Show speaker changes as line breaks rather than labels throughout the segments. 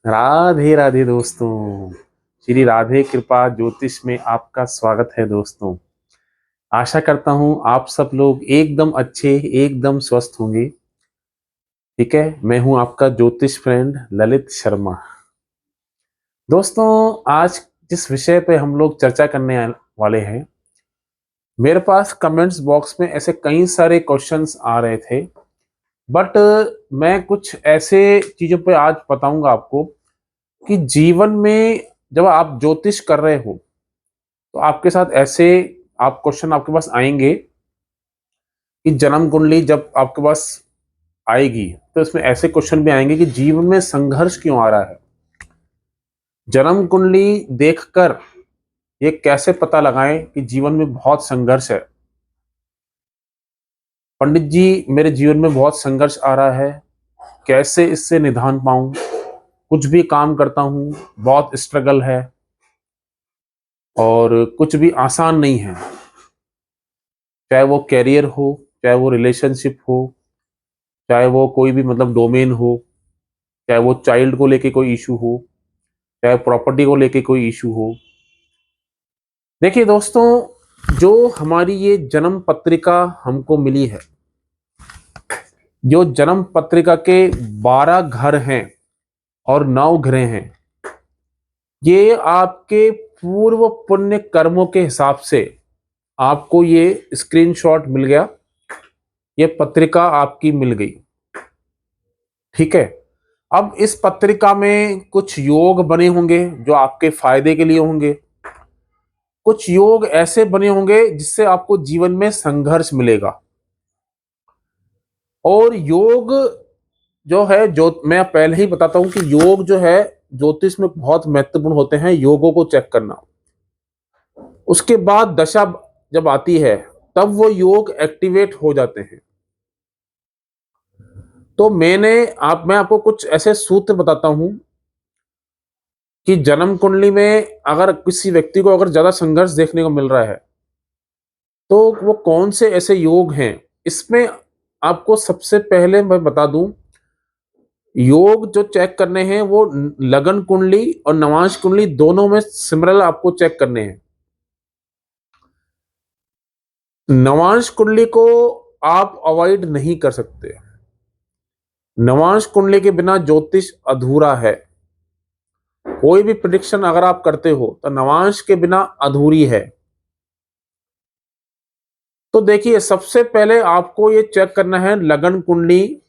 राधे राधे दोस्तों। श्री राधे कृपा ज्योतिष में आपका स्वागत है दोस्तों। आशा करता हूं आप सब लोग एकदम अच्छे एकदम स्वस्थ होंगे। ठीक है, मैं हूं आपका ज्योतिष फ्रेंड ललित शर्मा। दोस्तों, आज जिस विषय पे हम लोग चर्चा करने वाले हैं, मेरे पास कमेंट्स बॉक्स में ऐसे कई सारे क्वेश्चंस आ रहे थे। बट मैं कुछ ऐसे चीजों पे आज बताऊंगा आपको कि जीवन में जब आप ज्योतिष कर रहे हो तो आपके साथ ऐसे आप क्वेश्चन आपके पास आएंगे कि जन्म कुंडली जब आपके पास आएगी तो इसमें ऐसे क्वेश्चन भी आएंगे कि जीवन में संघर्ष क्यों आ रहा है। जन्म कुंडली देखकर ये कैसे पता लगाएं कि जीवन में बहुत संघर्ष है। पंडित जी, मेरे जीवन में बहुत संघर्ष आ रहा है, कैसे इससे निदान पाऊं। कुछ भी काम करता हूं बहुत स्ट्रगल है और कुछ भी आसान नहीं है, चाहे वो कैरियर हो, चाहे वो रिलेशनशिप हो, चाहे वो कोई भी मतलब डोमेन हो, चाहे वो चाइल्ड को लेके कोई इशू हो, चाहे प्रॉपर्टी को लेके कोई इशू हो। देखिए दोस्तों, जो हमारी ये जन्म पत्रिका हमको मिली है, जो जन्म पत्रिका के 12 घर हैं और 9 ग्रह हैं, ये आपके पूर्व पुण्य कर्मों के हिसाब से आपको ये स्क्रीनशॉट मिल गया, ये पत्रिका आपकी मिल गई। ठीक है, अब इस पत्रिका में कुछ योग बने होंगे जो आपके फायदे के लिए होंगे, कुछ योग ऐसे बने होंगे जिससे आपको जीवन में संघर्ष मिलेगा। और योग जो है, जो मैं पहले ही बताता हूं कि योग जो है ज्योतिष में बहुत महत्वपूर्ण होते हैं, योगों को चेक करना। उसके बाद दशा जब आती है तब वो योग एक्टिवेट हो जाते हैं। तो मैं आपको कुछ ऐसे सूत्र बताता हूं कि जन्म कुंडली में अगर किसी व्यक्ति को अगर ज्यादा संघर्ष देखने को मिल रहा है तो वो कौन से ऐसे योग हैं। इसमें आपको सबसे पहले मैं बता दूं, योग जो चेक करने हैं वो लगन कुंडली और नवांश कुंडली दोनों में सिमरल आपको चेक करने हैं। नवांश कुंडली को आप अवॉइड नहीं कर सकते। नवांश कुंडली के बिना ज्योतिष अधूरा है। कोई भी प्रिडिक्शन अगर आप करते हो तो नवांश के बिना अधूरी है। तो देखिए, सबसे पहले आपको ये चेक करना है लगन कुंडली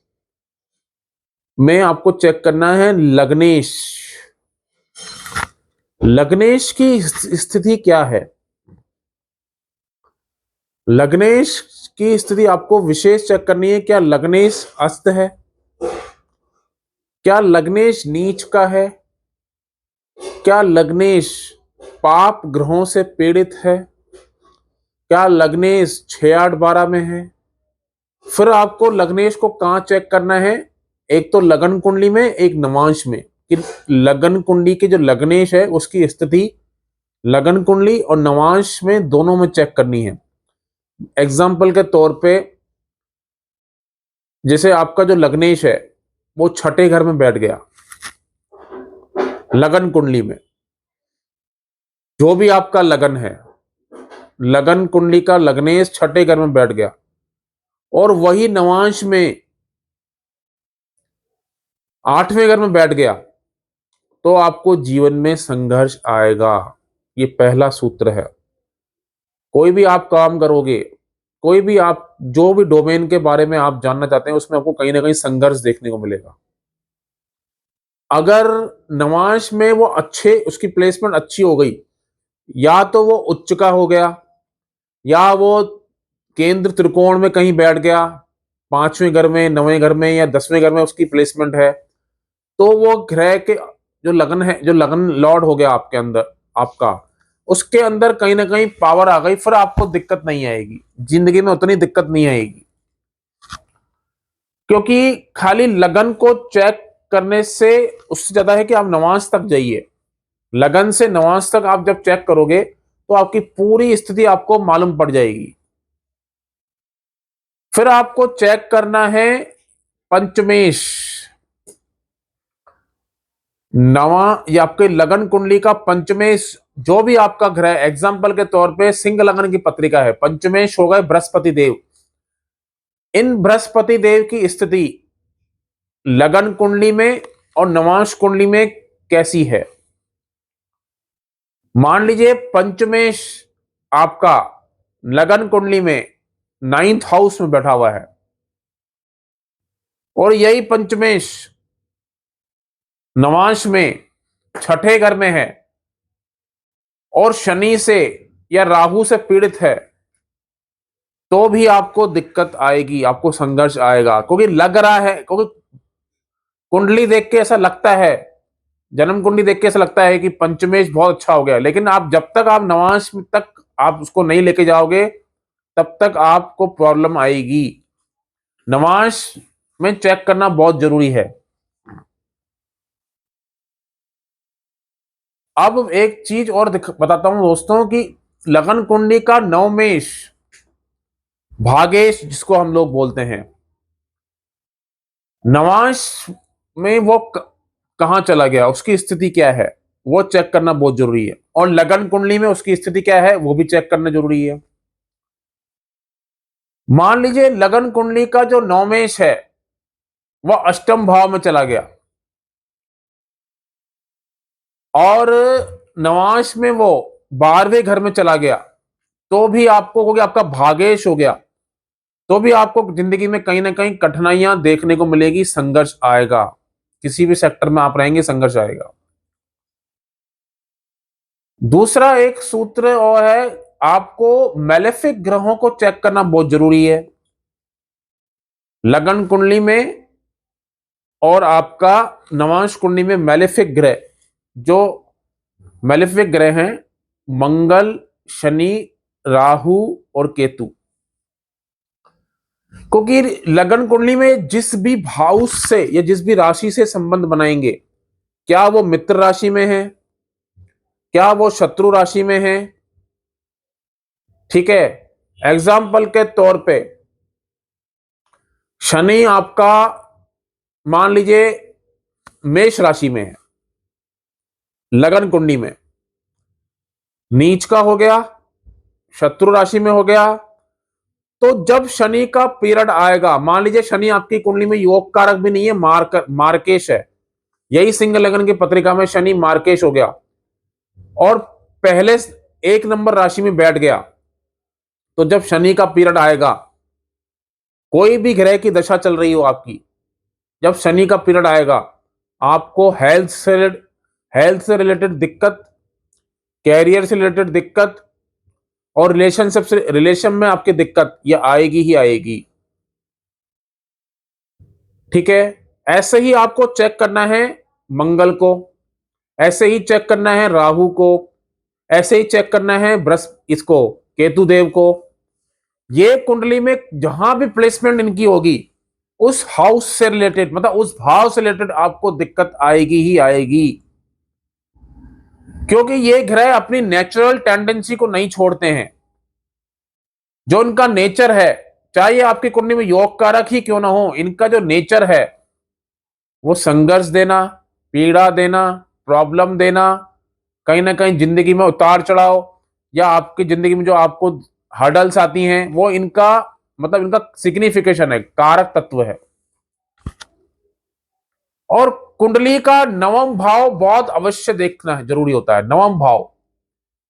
में, आपको चेक करना है लग्नेश। लग्नेश की स्थिति क्या है। लग्नेश की स्थिति आपको विशेष चेक करनी है। क्या लग्नेश अस्त है, क्या लग्नेश नीच का है, क्या लग्नेश पाप ग्रहों से पीड़ित है, क्या लग्नेश 6 8 12 में है। फिर आपको लग्नेश को कहाँ चेक करना है, एक तो लगन कुंडली में, एक नवांश में, कि लगन कुंडली की जो लग्नेश है उसकी स्थिति लगन कुंडली और नवांश में दोनों में चेक करनी है। एग्जाम्पल के तौर पे, जैसे आपका जो लग्नेश है वो छठे घर में बैठ गया लगन कुंडली में, जो भी आपका लगन है, लगन कुंडली का लग्नेश छठे घर में बैठ गया और वही नवांश में 8वें घर में बैठ गया, तो आपको जीवन में संघर्ष आएगा। ये पहला सूत्र है। कोई भी आप काम करोगे, कोई भी आप जो भी डोमेन के बारे में आप जानना चाहते हैं उसमें आपको कहीं ना कहीं संघर्ष देखने को मिलेगा। अगर नवांश में वो अच्छे, उसकी प्लेसमेंट अच्छी हो गई, या तो वो उच्च का हो गया, या वो केंद्र त्रिकोण में कहीं बैठ गया, 5वें घर में, 9वें घर में या 10वें घर में उसकी प्लेसमेंट है, तो वो ग्रह के जो लगन है, जो लगन लॉर्ड हो गया आपके अंदर, आपका उसके अंदर कहीं ना कहीं पावर आ गई, फिर आपको दिक्कत नहीं आएगी, जिंदगी में उतनी दिक्कत नहीं आएगी। क्योंकि खाली लगन को चेक करने से उससे ज्यादा है कि आप नवांश तक जाइए। लगन से नवांश तक आप जब चेक करोगे तो आपकी पूरी स्थिति आपको मालूम पड़ जाएगी। फिर आपको चेक करना है पंचमेश। नवा, ये आपके लगन कुंडली का पंचमेश, जो भी आपका ग्रह, एग्जाम्पल के तौर पे सिंह लगन की पत्रिका है, पंचमेश हो गए बृहस्पति देव। इन बृहस्पति देव की स्थिति लगन कुंडली में और नवांश कुंडली में कैसी है। मान लीजिए पंचमेश आपका लगन कुंडली में 9th हाउस में बैठा हुआ है और यही पंचमेश नवांश में छठे घर में है और शनि से या राहु से पीड़ित है, तो भी आपको दिक्कत आएगी, आपको संघर्ष आएगा, क्योंकि लग रहा है, क्योंकि कुंडली देख के ऐसा लगता है, जन्म कुंडली देख के ऐसा लगता है कि पंचमेश बहुत अच्छा हो गया, लेकिन आप जब तक आप नवांश तक आप उसको नहीं लेके जाओगे तब तक आपको प्रॉब्लम आएगी। नवांश में चेक करना बहुत जरूरी है। अब एक चीज और बताता हूं दोस्तों कि लगन कुंडली का नवमेश भागेश जिसको हम लोग बोलते हैं, नवांश में वो कहां चला गया, उसकी स्थिति क्या है, वो चेक करना बहुत जरूरी है, और लगन कुंडली में उसकी स्थिति क्या है वो भी चेक करना जरूरी है। मान लीजिए लगन कुंडली का जो नवमेश है वह अष्टम भाव में चला गया और नवांश में वो 12वें घर में चला गया, तो भी आपको हो गया, आपका भागेश हो गया, तो भी आपको जिंदगी में कहीं ना कहीं कठिनाइयां देखने को मिलेगी, संघर्ष आएगा, किसी भी सेक्टर में आप रहेंगे संघर्ष आएगा। दूसरा एक सूत्र और है, आपको मेलेफिक ग्रहों को चेक करना बहुत जरूरी है लगन कुंडली में और आपका नवांश कुंडली में। मेलेफिक ग्रह, जो मेलेफिक ग्रह हैं, मंगल, शनि, राहु और केतु, क्योंकि लगन कुंडली में जिस भी भाव से या जिस भी राशि से संबंध बनाएंगे, क्या वो मित्र राशि में है, क्या वो शत्रु राशि में है, ठीक है। एग्जाम्पल के तौर पे शनि आपका मान लीजिए मेष राशि में है, लगन कुंडली में नीच का हो गया, शत्रु राशि में हो गया, तो जब शनि का पीरियड आएगा, मान लीजिए शनि आपकी कुंडली में योग कारक भी नहीं है, मार्केश है, यही सिंह लगन की पत्रिका में शनि मार्केश हो गया और पहले 1 नंबर राशि में बैठ गया, तो जब शनि का पीरियड आएगा, कोई भी ग्रह की दशा चल रही हो आपकी, जब शनि का पीरियड आएगा, आपको हेल्थ से रिलेटेड दिक्कत, कैरियर से रिलेटेड दिक्कत और रिलेशनशिप से, रिलेशन में आपकी दिक्कत, ये आएगी ही आएगी, ठीक है। ऐसे ही आपको चेक करना है मंगल को, ऐसे ही चेक करना है राहु को, ऐसे ही चेक करना है इसको केतु देव को। ये कुंडली में जहां भी प्लेसमेंट इनकी होगी, उस हाउस से रिलेटेड, मतलब उस भाव से रिलेटेड आपको दिक्कत आएगी ही आएगी, क्योंकि ये ग्रह अपनी नेचुरल टेंडेंसी को नहीं छोड़ते हैं। जो उनका नेचर है, चाहे आपकी कुंडली में योग कारक ही क्यों ना हो, इनका जो नेचर है वो संघर्ष देना, पीड़ा देना, प्रॉब्लम देना, कहीं ना कहीं जिंदगी में उतार चढ़ाव, या आपकी जिंदगी में जो आपको हर्डल्स आती हैं, वो इनका मतलब इनका सिग्निफिकेशन है, कारक तत्व है। और कुंडली का नवम भाव बहुत अवश्य देखना है, जरूरी होता है नवम भाव।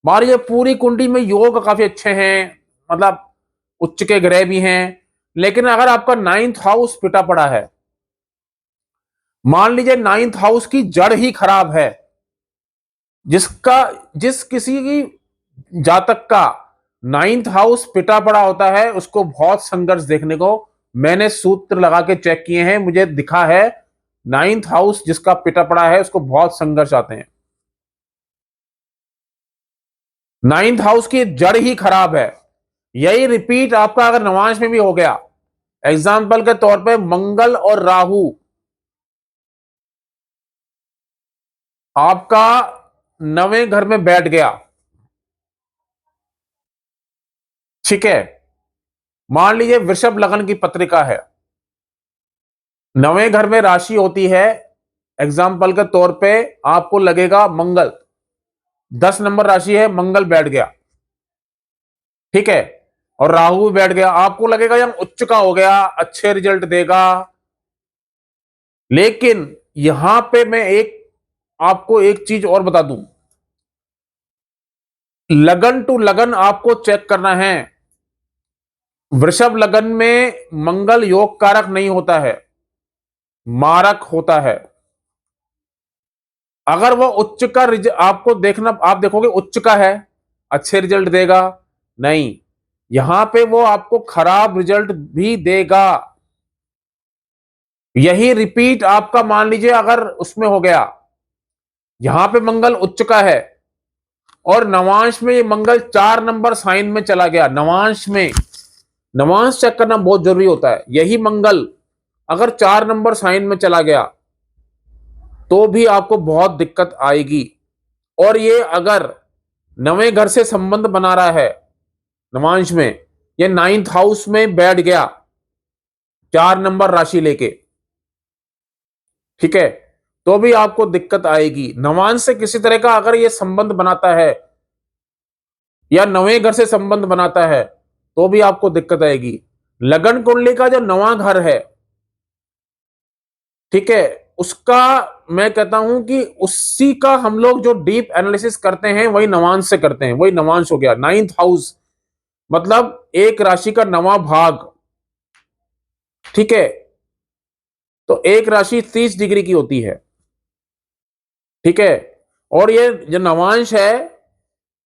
मान लीजिए पूरी कुंडली में योग काफी अच्छे हैं, मतलब उच्च के ग्रह भी हैं, लेकिन अगर आपका 9th हाउस पिटा पड़ा है, मान लीजिए 9th हाउस की जड़ ही खराब है, जिस किसी की जातक का 9th हाउस पिटा पड़ा होता है, उसको बहुत संघर्ष देखने को, मैंने सूत्र लगा के चेक किए हैं, मुझे दिखा है 9th हाउस जिसका पिटा पड़ा है उसको बहुत संघर्ष आते हैं। 9th हाउस की जड़ ही खराब है। यही रिपीट आपका अगर नवांश में भी हो गया, एग्जाम्पल के तौर पे मंगल और राहु आपका 9वें घर में बैठ गया, ठीक है। मान लीजिए वृषभ लगन की पत्रिका है, 9वें घर में राशि होती है एग्जाम्पल के तौर पे आपको लगेगा मंगल 10 नंबर राशि है, मंगल बैठ गया, ठीक है, और राहु भी बैठ गया, आपको लगेगा यह उच्च का हो गया, अच्छे रिजल्ट देगा। लेकिन यहां पे मैं आपको एक चीज और बता दूं, लगन टू लगन आपको चेक करना है। वृषभ लगन में मंगल योग कारक नहीं होता है, मारक होता है। अगर वो उच्च का आपको देखना, आप देखोगे उच्च का है, अच्छे रिजल्ट देगा, नहीं, यहां पे वो आपको खराब रिजल्ट भी देगा। यही रिपीट आपका मान लीजिए अगर उसमें हो गया, यहां पे मंगल उच्च का है और नवांश में ये मंगल 4 नंबर साइन में चला गया, नवांश में, नवांश चेक करना बहुत जरूरी होता है। यही मंगल अगर 4 नंबर साइन में चला गया तो भी आपको बहुत दिक्कत आएगी। और ये अगर नवे घर से संबंध बना रहा है नवांश में, ये 9th हाउस में बैठ गया 4 नंबर राशि लेके, ठीक है, तो भी आपको दिक्कत आएगी। नवांश से किसी तरह का अगर ये संबंध बनाता है या नवे घर से संबंध बनाता है तो भी आपको दिक्कत आएगी। लगन कुंडली का जो नवा घर है, ठीक है, उसका मैं कहता हूं कि उसी का हम लोग जो डीप एनालिसिस करते हैं वही नवांश से करते हैं। वही नवांश हो गया 9th हाउस, मतलब एक राशि का नवा भाग, ठीक है, तो एक राशि 30 डिग्री की होती है, ठीक है, और ये जो नवांश है,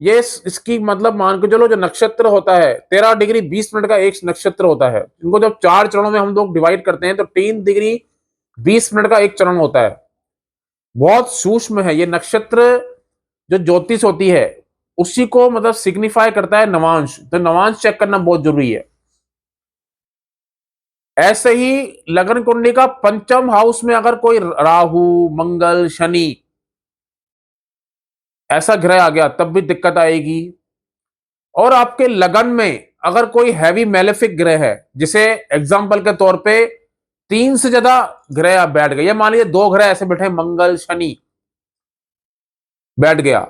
ये इसकी मतलब मान के चलो जो नक्षत्र होता है 13 डिग्री 20 मिनट का एक नक्षत्र होता है। इनको जब 4 चरणों में हम लोग डिवाइड करते हैं तो 3 डिग्री 20 मिनट का एक चरण होता है। बहुत सूक्ष्म है ये नक्षत्र, जो ज्योतिष होती है उसी को मतलब सिग्निफाई करता है नवांश, तो नवांश चेक करना बहुत जरूरी है। ऐसे ही लगन कुंडली का पंचम हाउस में अगर कोई राहु, मंगल, शनि ऐसा ग्रह आ गया तब भी दिक्कत आएगी। और आपके लगन में अगर कोई हैवी मेलेफिक ग्रह है, जिसे एग्जाम्पल के तौर पे 3 से ज्यादा ग्रह बैठ गए, या मान लीजिए 2 ग्रह ऐसे बैठे, मंगल शनि बैठ गया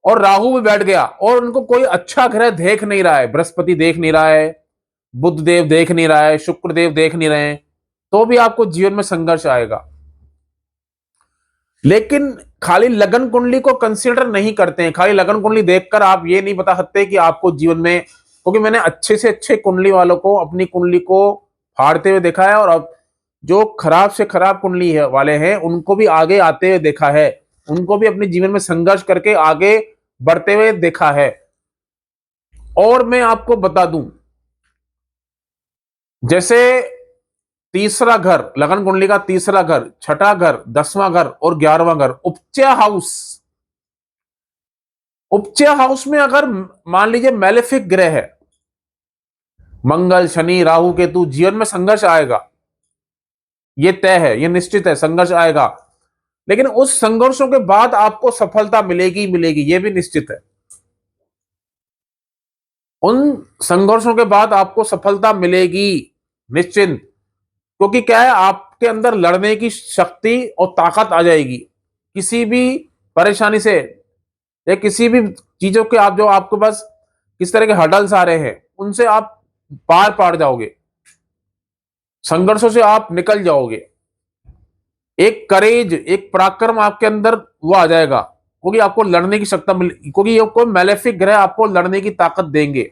और राहु भी बैठ गया, और उनको कोई अच्छा ग्रह देख नहीं रहा है, बृहस्पति देख नहीं रहा है, बुध देव देख नहीं रहा है, शुक्र देव देख नहीं रहे हैं, तो भी आपको जीवन में संघर्ष आएगा। लेकिन खाली लगन कुंडली को कंसीडर नहीं करते हैं, खाली लगन कुंडली देखकर आप ये नहीं बता सकते कि आपको जीवन में, क्योंकि मैंने अच्छे से अच्छे कुंडली वालों को अपनी कुंडली को फाड़ते हुए देखा है, और अब जो खराब से खराब कुंडली है वाले हैं उनको भी आगे आते हुए देखा है, उनको भी अपने जीवन में संघर्ष करके आगे बढ़ते हुए देखा है। और मैं आपको बता दूं, जैसे तीसरा घर, लगन कुंडली का तीसरा घर, छठा घर, 10वां घर और 11वां घर, उपचय हाउस, उपचय हाउस में अगर मान लीजिए मैलेफिक ग्रह है, मंगल शनि राहु केतु, जीवन में संघर्ष आएगा, ये तय है, ये निश्चित है, संघर्ष आएगा। लेकिन उस संघर्षों के बाद आपको सफलता मिलेगी मिलेगी, ये भी निश्चित है। उन संघर्षों के बाद आपको सफलता मिलेगी निश्चिंत, क्योंकि क्या है, आपके अंदर लड़ने की शक्ति और ताकत आ जाएगी। किसी भी परेशानी से या किसी भी चीजों के आप जो आपके पास किस तरह के हर्डल्स आ रहे हैं उनसे आप पार पाड़ जाओगे, संघर्षों से आप निकल जाओगे। एक करेज, एक पराक्रम आपके अंदर वो आ जाएगा, क्योंकि आपको लड़ने की शक्ति मिल, क्योंकि ये कोई मैलेफिक ग्रह आपको लड़ने की ताकत देंगे।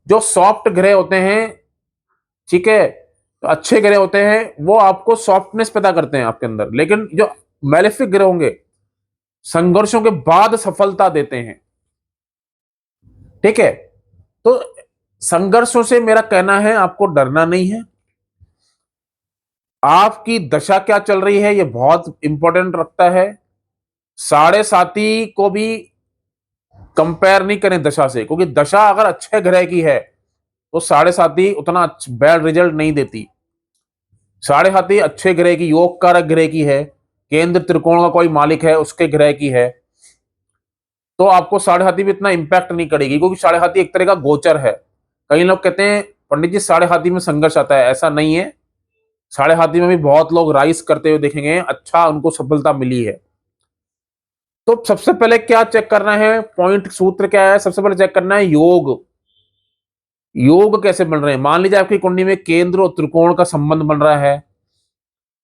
जो सॉफ्ट ग्रह होते हैं, ठीक है, तो अच्छे ग्रह होते हैं, वो आपको सॉफ्टनेस पैदा करते हैं आपके अंदर, लेकिन जो मैलेफिक ग्रह होंगे संघर्षों के बाद सफलता देते हैं, ठीक है। तो संघर्षों से मेरा कहना है आपको डरना नहीं है। आपकी दशा क्या चल रही है ये बहुत इंपॉर्टेंट रखता है। साढ़े साथी को भी कंपेयर नहीं करें दशा से, क्योंकि दशा अगर अच्छे ग्रह की है तो साढ़े साथी उतना बैड रिजल्ट नहीं देती। साढ़े साथी अच्छे ग्रह की, योग कारक ग्रह की है, केंद्र त्रिकोण का कोई मालिक है उसके ग्रह की है, तो आपको साढ़े हाथी भी इतना इंपैक्ट नहीं करेगी, क्योंकि साढ़े हाथी एक तरह का गोचर है। कई लोग कहते हैं पंडित जी साढ़े हाथी में संघर्ष आता है, ऐसा नहीं है। साढ़े हाथी में भी बहुत लोग राइज करते हुए देखेंगे, अच्छा उनको सफलता मिली है। तो सबसे पहले क्या चेक करना है, पॉइंट सूत्र क्या है, सबसे पहले चेक करना है योग। योग कैसे बन रहे हैं? मान लीजिए आपकी कुंडली में केंद्र और त्रिकोण का संबंध बन रहा है,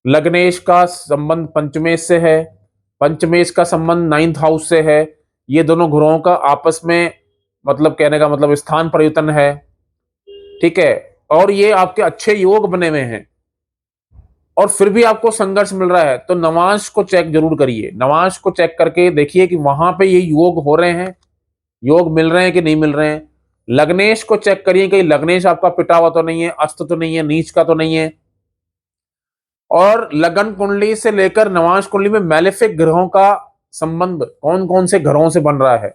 लग्नेश का संबंध पंचमेश से है, पंचमेश का संबंध नाइन्थ हाउस से है, ये दोनों ग्रहों का आपस में मतलब कहने का मतलब स्थान परिवर्तन है, ठीक है, और ये आपके अच्छे योग बने हुए हैं, और फिर भी आपको संघर्ष मिल रहा है, तो नवांश को चेक जरूर करिए। नवांश को चेक करके देखिए कि वहां पे ये योग हो रहे हैं, योग मिल रहे हैं कि नहीं मिल रहे हैं। लग्नेश को चेक करिए कि लग्नेश आपका पिटा हुआ तो नहीं है, अस्त तो नहीं है, नीच का तो नहीं है। और लगन कुंडली से लेकर नवांश कुंडली में मैलेफिक ग्रहों का संबंध कौन कौन से घरों से बन रहा है,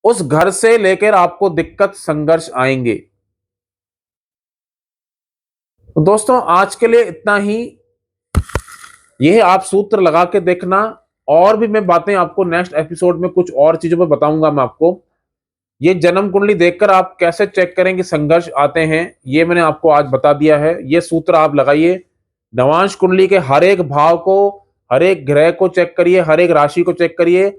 उस घर से लेकर आपको दिक्कत संघर्ष आएंगे। तो दोस्तों आज के लिए इतना ही। यह आप सूत्र लगा के देखना, और भी मैं बातें आपको नेक्स्ट एपिसोड में कुछ और चीजों पर बताऊंगा मैं आपको। ये जन्म कुंडली देखकर आप कैसे चेक करें कि संघर्ष आते हैं, ये मैंने आपको आज बता दिया है। ये सूत्र आप लगाइए, नवांश कुंडली के हर एक भाव को, हर एक ग्रह को चेक करिए, हर एक राशि को चेक करिए,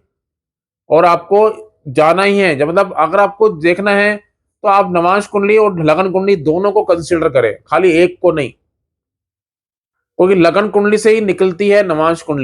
और आपको जाना ही है। जब मतलब अगर आपको देखना है तो आप नवांश कुंडली और लगन कुंडली दोनों को कंसिडर करें, खाली एक को नहीं, क्योंकि लगन कुंडली से ही निकलती है नवांश कुंडली।